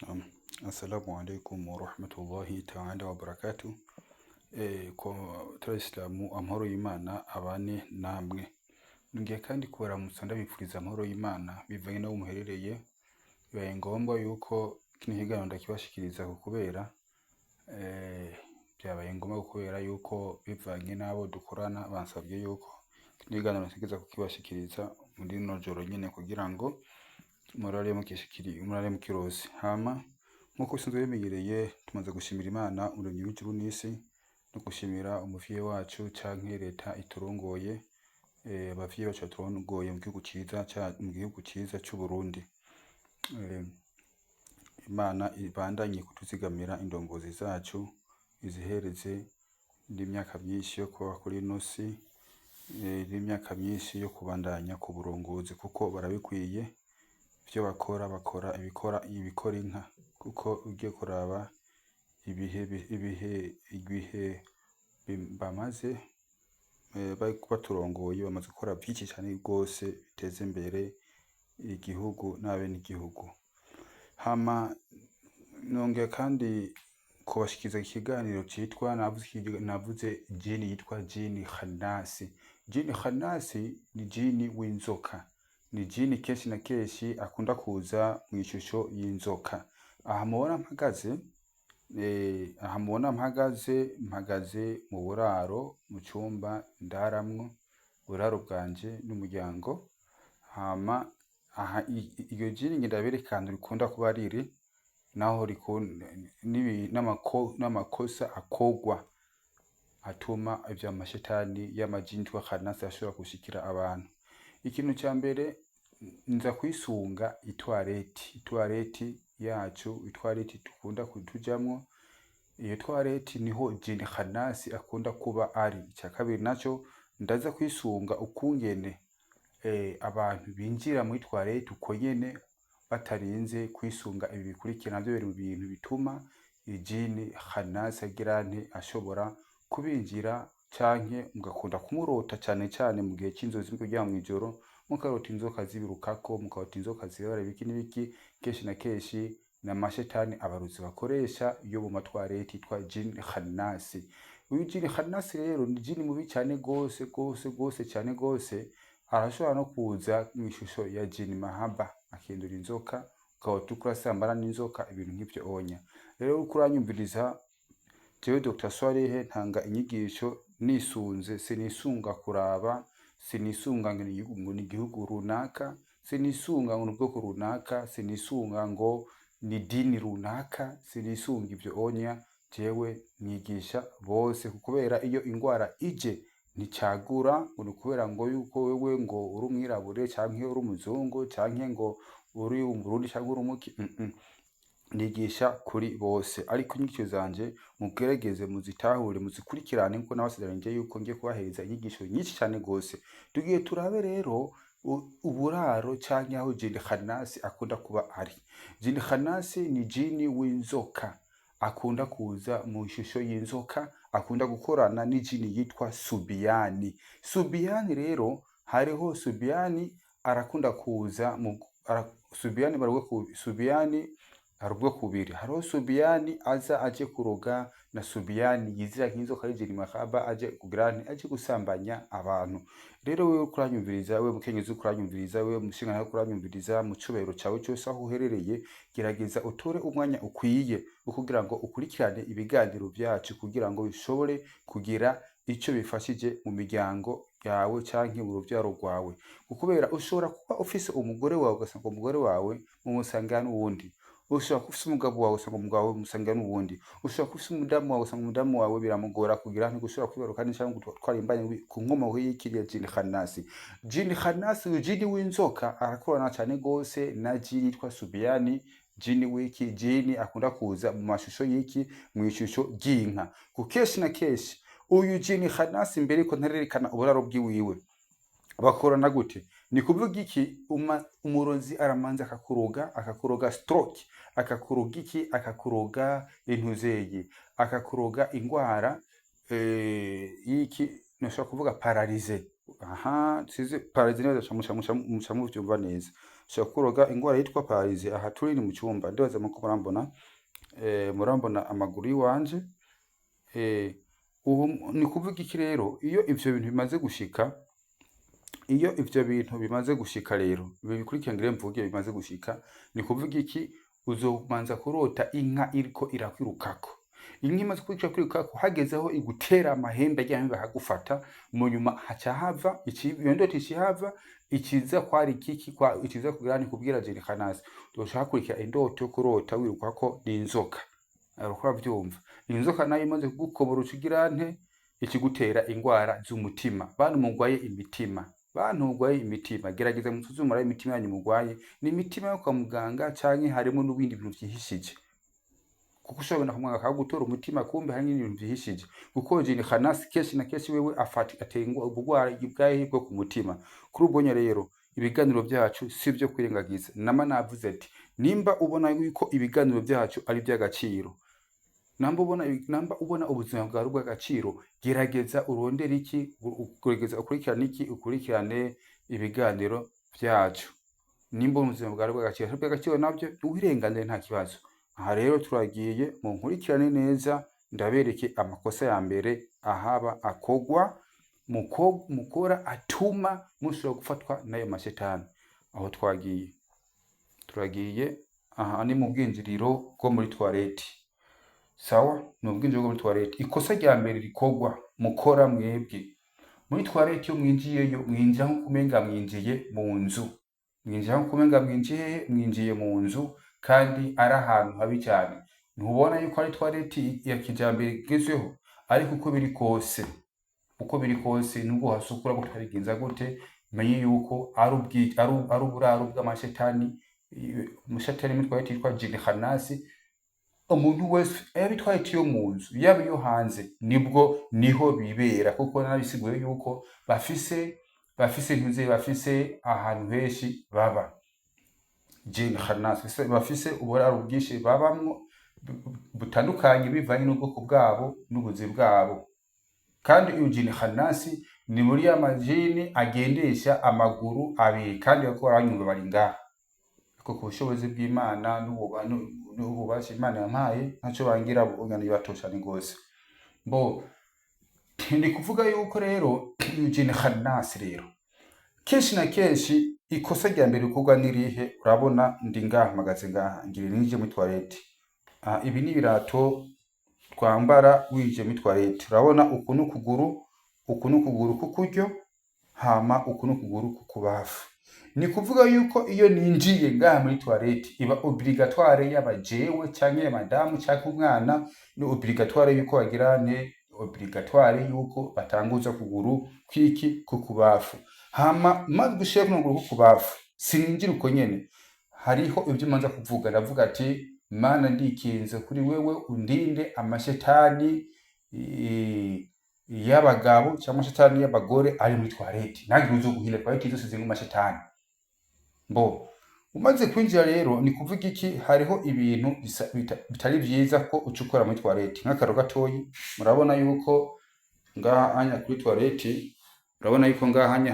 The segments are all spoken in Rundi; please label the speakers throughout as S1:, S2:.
S1: Um, Assalamu alaikum wa rahmatullahi ta'ala wa barakatuh. Ko turasilamu amahoro y'Imana abane namwe. Ngiye kandi kubaramutsa ndabifuriza amahoro y'Imana bivanye n'aho muherereye. Bibaye ngombwa yuko kino kiganiro ndakibashikiriza kubera byabaye ngombwa kubera yuko bivanye n'abo dukorana bansabye yuko kino kiganiro ntegeza kukibashikiriza muri no joro nyene kugira ngo murare mukirose. Hama nkuko sinzo bimenyereye tumaze gushimira Imana umuremyi w'ijuru n'isi no gushimira umuvyeyi wacu canke leta iturongoye, abavyeyi bacu baturongoye mu gihugu ciza c'u Burundi. Imana ibandanye kutuzigamira indongozi zacu, izihereze n'imyaka myinshi yo kuba kuri ino si, n'imyaka myinshi yo kubandanya ku burongozi kuko barabikwiye. Ivyo bakora ibikora inka, kuko ugiye kuraba ibihe bamaze baturongoye bamaze gukora byinshi cyane rwose biteza imbere igihugu n'abenegihugu. Hama nongeye kandi kubashikiriza ikiganiro citwa navuze jini yitwa Jini Khanasi. Jini Khanasi ni jini w'inzoka, ni jini kenshi na kenshi akunda kuza mu ishusho y'inzoka. Aha mubona mpagaze mu buraro, mu cumba ndaramwo, buraro bwanje n'umuryango. Hama aha iyo jini ndaberekana rikunda kuba riri naho n'amakosa akogwa atuma ivyo amashetani y'amajini twa Khanasi ashobora gushikira abantu. Ikintu ca mbere nza kwisunga itwareti yacu, itwareti dukunda kutujamwo. Iyo twareti niho Jini Khanasi akunda kuba ari. Ica kabiri naco ndaza kwisunga ukungene abantu binjira mu twareti uko nyene batarinze kwisunga ibi bikurikira. Navyo biri mu bintu bituma Jini Khanasi ashobora kubinjira, canke mugakunda kumurota cane mu gihe c'inzozi kugira mw'ijoro mukarota inzoka zibirukako, mukarota inzoka zibara ibiki n'ibiki. Kenshi na kenshi n'amashetani abaruzi bakoresha iyo mu matwareti yitwa Jini Khanasi. Uyu Jini Khanasi rero ni jini mubi cyane gose. Arashobora no kuza mu ishusho ya Jini Mahaba akindura inzoka, ukaba tukurasambana n'inzoka, ibintu nk'ivyo onya. Rero uko uranyumviriza jewe Dr. Swarehe ntanga inyigisho nisunze, sinisunga kuraba, sinisunga ngo ni igihugu runaka, sinisunga ngo n'ubwoko runaka, sinisunga ngo ni dini runaka, sinisunga ivyo onya. Jewe nigisha bose kubera iyo ingwara ije nticagura ngo kubera ngo yuko wewe ngo uri umwirabure canke uri umuzungu canke ngo uri umurundi canke uri umuki. Nigisha kuri bose, ariko inyigisho zanje mugerageze muzitahure muzikurikirane kuko nabasezeranyije yuko ngiye kubahereza inyigisho nyinshi cyane gose. Tugiye turabe rero uburaro canke aho Jini Khanasi akunda kuba ari. Jini Khanasi ni jini w'inzoka, akunda kuza mu ishusho y'inzoka, akunda gukorana n'ijini yitwa Subiyani. Subiyani rero hariho Subiyani arakunda kuza Subiyani harubwo kubiri. Hariho Subiyani aza aje kuroga na Subiyani yizira nk'inzoka ari Jini Mahaba aje gusambanya abantu. Rero wewe kuranyumviriza, wewe mukenyezi kuranyumviriza, wewe mushinga kuranyumviriza, mu cubahiro cawe cyose aho uherereye, gerageza utore umwanya ukwiye kugira ngo ukurikirane ibiganiro byacu kugira ngo bishobore kugira ico bifashije mu miryango yawe canke mu ruvyaro rwawe. Kubera ushobora kuba ufise umugore wawe ugasanga umugore wawe mumusanga n'uwundi, ushobora kufise umugabo wawe usanga umugabo wawe musanga n'uwundi, ushobora kufise umudamu wawe usanga umudamu wawe biramugora kugira ntigushobora kwibaruka cyangwa gutwara imbanye ku nkomo y'ikiriya Jini Khanasi. Jini Khanasi ujini w'inzoka arakorana cyane gose na jini yitwa Subiyani, jini wiki jini akunda kuza mu mashusho y'iki, mu ishusho ry'inka. Kukeshi na keshi uyu Jini Khanasi mbere ko ntarerekana uburaro bwiwiwe bakorana gute. Ni kuvuga iki? Umurozi aramanza akakuroga stroke, akakuroga intuzeye, akakuroga ingwara y'iki nashaka kuvuga paralize. Size paralize neza muca muvyumva neza. ushobora kuroga ingwara yitwa parize. Aha turi ni mu cyumba, ndibaza muko murambona amaguru yiwanje. Ubu ni kuvuga iki rero, iyo ivyo bintu bimaze gushika rero, ibi bikurikira ngire mvuge bimaze gushika, ni kuvuga iki, uzomanza kurota inka iriko irakwirukako. Inka imaze kwirukako hagezeho igutera amahembe ajyanye bakagufata, mu nyuma haca hava iyo ndoto ikihava ikiza kwari ikiki ikiza kugirani kubwira Jenikanasi, doshaka kurikira indoto yo kurota wirukako n'inzoka. Ariko byumva inzoka nayo imaze kugukobora ukigirante ikigutera ingwara z'umutima. Bantu mugwaye imitima, gerageza musuzumura imitima yanyu mugwaye, ni imitima yo kwa muganga canke harimo n'ubindi bintu vyihishije, kuko ushobora kumwanga akagutora umutima kumbe hari n'ibintu vyihishije. Kuko Jenikanasi kenshi na kenshi wewe atengwa ubugwara bwahe bwo ku mutima. Kuri ubonye rero ibiganiro byacu sivyo kwirengagiza. Nama navuze ati nimba ubona yuko ibiganiro byacu ari by'agaciro, namba ubona ubuzima bwawe bw'agaciro, gerageza urondera iki, ukurikirane ibiganiro byacu. Nimba ubuzima bwawe bw'agaciro nabyo uwirenganire nta kibazo. Aha rero turagiye mu nkurikirane neza, ndabereke amakosa ya mbere ahaba akogwa mukora atuma mushobora gufatwa n'ayo mashetani. Aho turagiye aha ni mu bwinjiriro bwo muri toilette. Sawa, ni ubwinjiriro bwo muri toilette. Ikosa rya mbere rikogwa mukora mwebwe muri toilette, yo mwinjiyeyo mwinjira nko kumenga mwinjiye mu nzu, kandi ari ahantu habi cyane. Ntubona yuko ari toilette ya kijambere igezweho, ariko uko biri kose nubwo hasukura gutarigenza gute, menye yuko ari uburaro bw'amashetani. Umushetani muri toilette yitwa Jenikanasi. Umuntu wese yabitwaye yo mu nzu yaba yo hanze niho bibera, kuko nabisiguye yuko bafise ahantu henshi baba. Jenikanasi bafise uburaro bwinshi babamwo butandukanye bivanye n'ubwoko bwabo n'ubuzi bwabo. Kandi uyu Jenikanasi ni muri ya majini agendesha amaguru abiri, kandi bakora banyumva bari ngaha. Kuko ubushobozi bw'Imana n'ububasha Imana yampaye ntaco bangira bungana batosha ni gose. Ndi kuvuga yuko rero uyu Jenikanasi rero kenshi na kenshi ikosa rya mbere rikorwa nirihe. Urabona ndi ngaha magaze ngaha ngire nije muri toilette. Ibi ni birato twambara wije muri toilette. Urabona uku n'ukuguru kukuryo, hama uku n'ukuguru kukubafu. Ni kuvuga yuko iyo ninjiye ngaha muri toilette iba obligatoire y'abajewe canke madamu canke umwana, ni obligatoire yuko obligatoire yuko batanguza kuguru kukubafu. Hama maze gushira kuguru kukubafu, sininjira uko nyene, hariho ibyo manza kuvuga. Ndavuga ati Mana ndikinze kuri wewe, undinde amashetani y'abagabo cyangwa amashetani y'abagore ari muri toilette. Nagire uzo guhira toilette zose zirimo amashetani. Umaze kwinjira rero ni kuvuga iki, hariho ibintu bitari byiza ko ucukura muri toilette. Nk'akaro gatoyi, murabona yuko ngaha anya kuri toilette, murabona yuko ngaha anya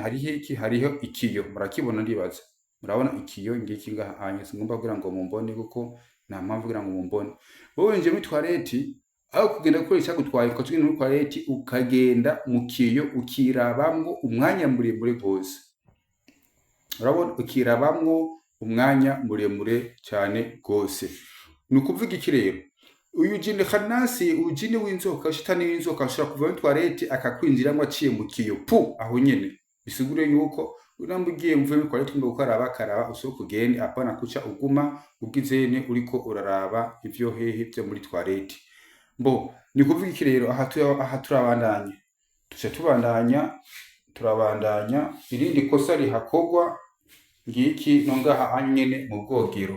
S1: hariho ikiyo. Murakibona ndibaza, murabona ikiyo ngiki ngaha anya. Singomba kugira ngo mumbone kuko nta mpamvu kugira ngo mumbone. Wowe winjiye muri toilette, aho kugenda gukoresha gutwaye ko muri toilette, ukagenda mu kiyo ukirabamwo umwanya muremure gose. Urabona ukirabamwo umwanya muremure cyane gose. Nukuvuga iki rero, uyu Jenikanasi, ujini w'inzoka, shitani w'inzoka ashobora kuva muri toilette akakwinjiramwo aciye mu kiyo aho nyene. Bisigure yuko urambugiye mvuye muri toilette ngo ukaraba usoko kugende, apana kuca uguma ubwizene uriko uraraba ivyo hehe byo muri toilette. Ni kuvuga iki rero, aha turabandanya irindi kosa rihakogwa ngiki nongaha anyene mu bwogero.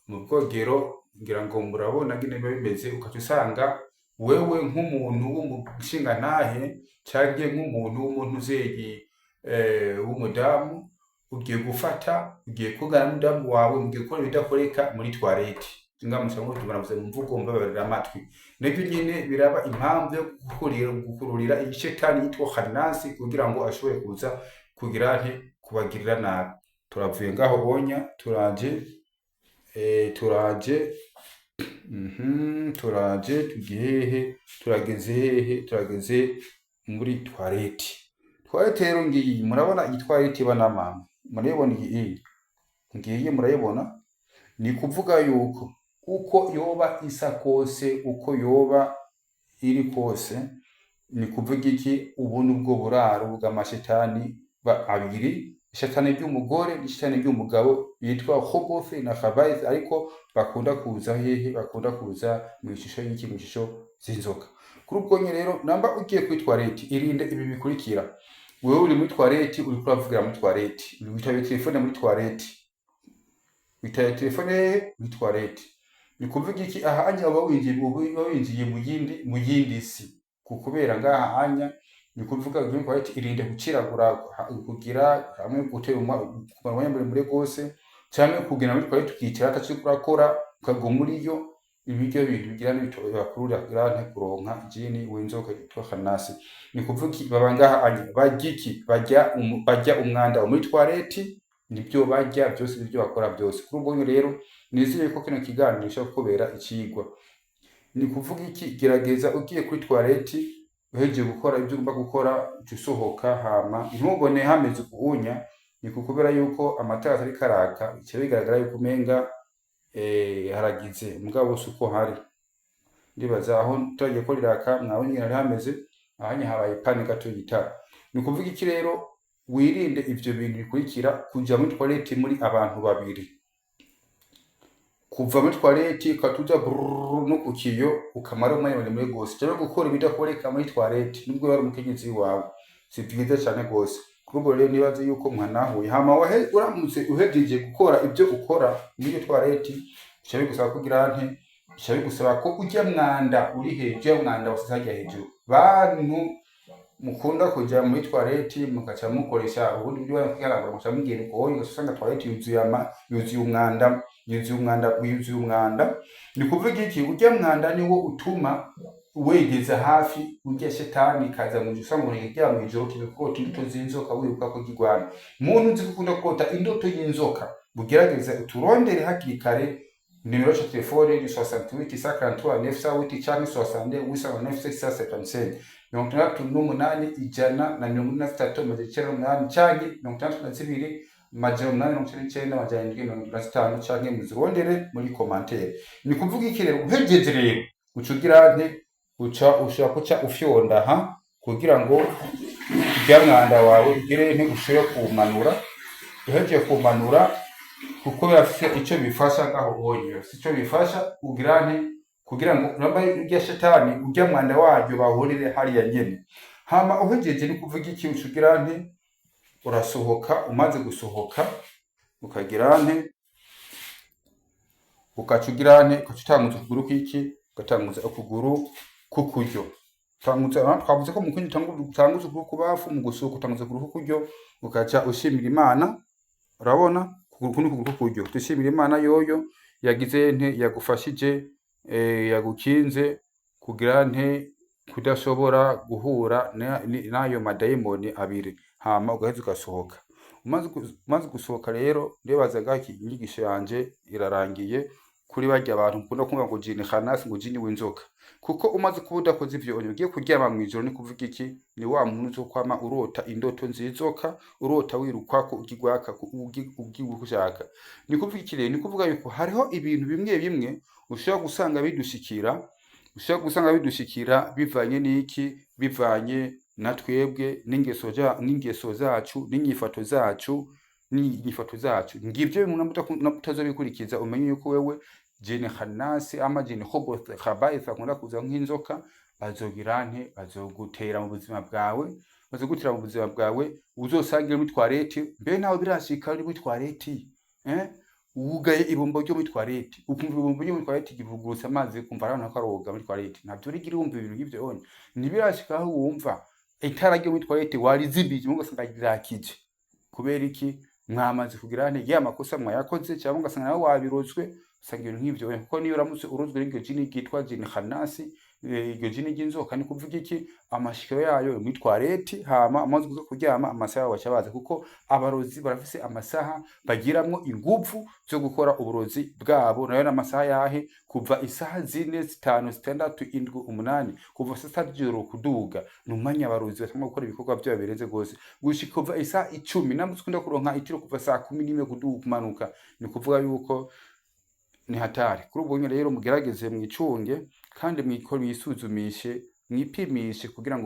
S1: Mu bwogero ngira ngo murabona gine bimeze, ukacusanga wewe nk'umuntu w'umushinga ntahe cyangwa nk'umuntu w'umuntu uzegi w'umudamu, ugiye kugana n'umudamu wawe, mugiye gukora ibidakoreka muri toilette. Ngamusanga tubaravuze mu mvugo mbabarira amatwi. Nabyo nyine biraba impamvu yo gukururira ishetani yitwa Jenikanasi kugira ngo ashobore kuza kubagirira nabi. turavuye ngaho onya turaje turaje tugiye hehe turageze muri toilette. Toilette rero ngiyi murabona iyi toilette banama murayibona iyi ngiyi murayibona, ni kuvuga yuko uko yoba isa kose uko yoba iri kose ni kuvuga iki, ubu nubwo buraro bw'amashetani abiri, ishetani ry'umugore n'ishetani ry'umugabo yitwa Khubuth na Khabaith, ariko bakunda kuza hehe, bakunda kuza mu ishusho y'iki, mu ishusho z'inzoka. Kuri ubwo nyine rero namba ugiye kuri toilette irinde ibi bikurikira. Wewe uri muri toilette uri kuravugira muri toilette, uri witaye telefone muri toilette, witaye telefone muri toilette, ni kuvuga iki, aha anya aba winjiye mu yindi si, kubera ngaha anya ni kuvuga ngo toilette irinde guciragura kugira hamwe gutera umwanya muremure gose, cyane kugena muri toilette ukicara ataci kurakora ukago muri yo, ibiryo bintu bigira n'ibitobakurura grante kuronka jini w'inzoka yitwa Khanasi. Ni kuvuga baba ngaha anya bagiki bajya umwanda muri toilette, nibyo bajya byose ibyo bakora byose. Kuri ubwo rero nizeye ko kino kiganiro cyo kubera ikigwa. Ni kuvuga iki, gerageza ugiye kuri toilette uheje gukora ibyo ugomba gukora usohoka, hama ntubone hameze kuunya, ni kukubera yuko amatara atari karaka icyo bigaragara yuko umenga haragize mugabo suko hari. Ndibaza aho turagiye ko riraka mwawe nyine ari hameze ahanye habaye panika tuyitara. Ni kuvuga iki rero, wirinde ivyo bintu bikurikira: kuja muri toilette muri abantu babiri, kuva muri toilette ukatuja no kukiyo ukamara umwanya muremure gose, cyangwa gukora ibidakoreka muri toilette nubwo bari umukenyezi wawe, si byiza cyane gose. Kuri ubwo rero nibaze yuko mwanahuye, hama uramutse uhejeje gukora ibyo ukora muri toilette, cyari gusaba kugira nte, cyari gusaba ko ujya mwanda uri hejuru, mwanda wasajya hejuru. Bantu mukunda kuja muri toilette mukaca mukoresha ubundi byo barakiharagura muca mugenda uko usanga toilette yuzuye umwanda. Ni kuvuga iki, ujya mwanda niwo utuma wegeza hafi ujya shetani kaza mu usanga mu rya mu ijoro kibikota indoto z'inzoka wiruka ko gigwana. Muntu nzi gukunda kota indoto y'inzoka, bugerageza uturondere hakiri kare. Nimero ya telefone ni 68 53 908 cyangwa 62 896 68 ijana na 43 8 cyangwa 62 899 cyangwa muzirondere muri commentaire. Ni kuvuga iki rero, uhejeje rero ucugira nte, ushaka ufyonda kugira ngo ujya mwanda wawe ugire nte ushobora kumanura. Uhejeje kumanura kuko bafite icyo bifasha ngaho bonyo, icyo bifasha ugira nte kugira ngo namba ujya shetani ujya mwanda waryo bahurire hariya nyene. Hama uhejeje ni kuvuga iki, ucugira nte urasohoka. Umaze gusohoka ukagira nte ukacugira nte ukacutanguza ukuguru kiki, ugatanguza ukuguru kukuryo, twavuze ko mukundi tanguza ukuguru kubafu, mu gusohoka utanguza ukuguru kukuryo ukaca ushimira Imana. Urabona ukuguru kukuryo dushimira Imana yoyo yagize nte, yagufashije yagukinze kugira nte kudashobora guhura n'ayo madayimoni abiri. Hama ugaheza ugasohoka. Umaze gusohoka rero ndebaza gaki inyigisho yanje irarangiye kuri bajya abantu mukunda kumva ngo jini Khanasi, ngo jini w'inzoka. Kuko umaze kubuda koze ivyo ugiye kuryama mu ijoro, ni kuvuga iki, ni wa muntu uzokwama urota indoto nzizoka, urota wirukwako ugigwaka ugigushaka. Ni kuvuga iki rero, ni kuvuga yuko hariho ibintu bimwe bimwe ushobora gusanga bidushikira bivanye n'iki, bivanye na twebwe n'ingeso zacu n'inyifato zacu. Ngivyo mutazobikurikiza umenye yuko wewe jini Khanasi ama jini Khubuth Khabaith akunda kuza nk'inzoka, bazogira nte, bazogutera mu buzima bwawe, uzosangira muri toilette. Mbe nawe birashika uri muri toilette ugaye ibombo ryo muri toilette, ukumva ibombo ryo muri toilette givugurutsa amazi, kumva arana ko aroga muri toilette. Ntabyo uri girumva ibintu nk'ivyo onye. Nibirashika aho wumva itara ryo muri toilette warizibije ugasanga rirakije. Kubera iki? Mwamaze kugira nte ya makosa mwayakoze, cyangwa ugasanga nawe wabirozwe. Usanga ibintu nk'ivyo kuko niyo uramutse urozwe n'iryo jini ryitwa jini Khanasi, iryo jini ry'inzoka ni kuvuga iki amashikiro yayo muri toilette hama amaze kuza kuryama amasaha baca baza kuko abarozi barafise amasaha bagiramwo inguvu zo gukora uburozi bwabo nayo n'amasaha yahe kuva isaha 4 5 6 7 8 kuva saa 6 kuduga numanya abarozi batamwe gukora ibikorwa byabo birenze gose gushika kuva isaha 10 namutse kunda kuronka itiro kuva saa 11 kuduga kumanuka ni kuvuga yuko ni hatari kuri ubwo rero mugerageze mwicunge kandi mwikora bisuzumishe mwipimishe kugira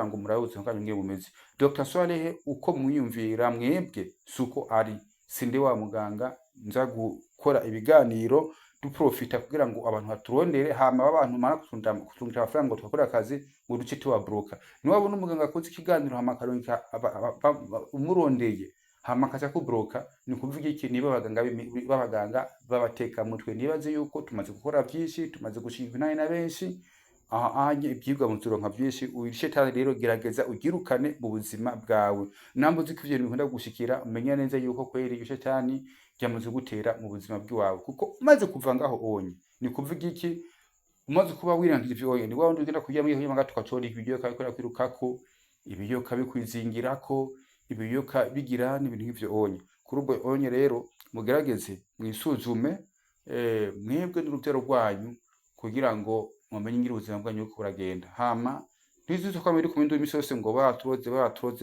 S1: ngo murabuze nganye ngiye bumeze Dr. Solehe uko mwiyumvira mwebwe suko ari sinde wa muganga nza gukora ibiganiro duprofita kugira ngo abantu baturondere hama abantu mara kutungira amafaranga ngo twakora akazi mu duce tuwa broker niwabona umuganga akoze ikiganiro hama karonka umurondeye hama kaza ku broker ni kuvuga iki niba babaganga babateka mutwe nibaze yuko tumaze gukora byinshi tumaze gushika naye na benshi anye ibyigwa mu turonka byinshi urishe tane rero gerageza ugirukane mu buzima bwawe nambuze ko ivyo bikunda gushikira umenya neza yuko kweri yushe cyane byamaze gutera mu buzima bwawe kuko umaze kuvangaho onye ni kuvuga iki umaze kuba wirangije ivyo onye ni wawe ugenda kujya mu yihima gatukacora ibyo kabikora kwirukako ibiyo kabikwizingira ibiyoka bigira n'ibintu nk'ivyo onye kuri ubwo onye rero mugerageze mwisuzume mwebwe n'urubyaro rwanyu kugira ngo mumenye ngira ubuzima bwanyu uko buragenda hama ntizizo kwa muri kumendo imisose ngo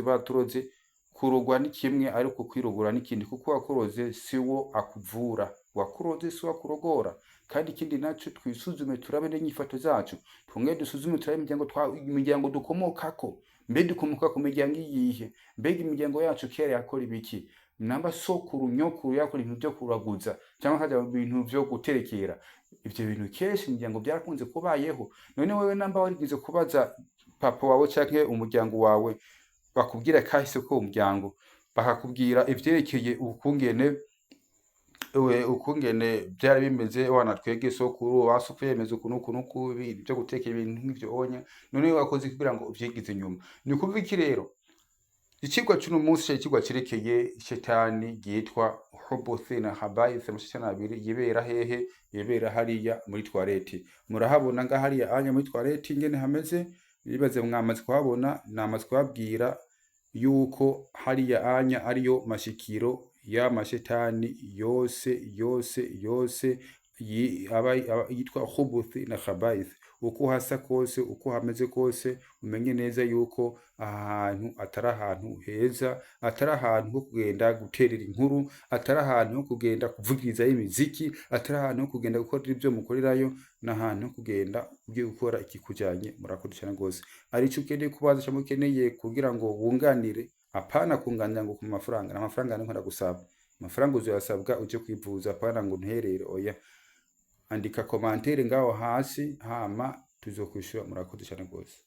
S1: baturoze kurugwa ni kimwe ariko kwirugura n'ikindi kuko wakuroze siwo akuvura wakuroze siwo akurogora kandi ikindi naco twisuzume turabe n'inyifato zacu twongere dusuzume turabe imiryango dukomokako mbe dukomoka ku miryango iyihe mbega imiryango yacu kera yakora ibiki namba sokuru nyokuru yakora ibintu byo kuraguza cyangwa kaja ibintu byo guterekera ivyo bintu keshi imiryango byarakunze kubayeho none wewe namba warigize kubaza papa wawe canke umuryango wawe bakubwira kahise ko umuryango bakakubwira ivyerekeye ukungene byari bimeze wana twege sokuru wasufuye yemeze kunuku byo gutekera ibintu nk'ivyo onya none wakoze kugira ngo uvyigize nyuma ni kuvuga iki rero ikigwa cy'uno munsi cyo kigwa kirekeye shetani gitwa Hubuthi na Habaith mushitana abiri yibera hehe yibera hariya muri toilette murahabona nga hariya anya muri toilette ingene hameze bibaze mwamaze kuhabona namaze kubabwira yuko hariya anya ariyo mashikiro ya mashetani yose yitwa Hubuthi na Habaith uko hasa kose uko hameze kose umenye neza yuko ahantu atari ahantu heza atari ahantu ho kugenda guterera inkuru atari ahantu ho kugenda kuvugiriza imiziki atari ahantu ho kugenda gukora ibyo mukorerayo n'ahantu ho kugenda ugiye gukora ikikujanye murakoze cyane gose ari cyo ukeneye kubaza cyangwa ukeneye kugira ngo wunganire apana kunganira ngo ku mafaranga n'amafaranga nkora gusaba amafaranga uzayasabwa uje kwivuza apana ngo nterere oya andika commentaire ngaho hasi hama tuzokwishura murakoze cyane gose.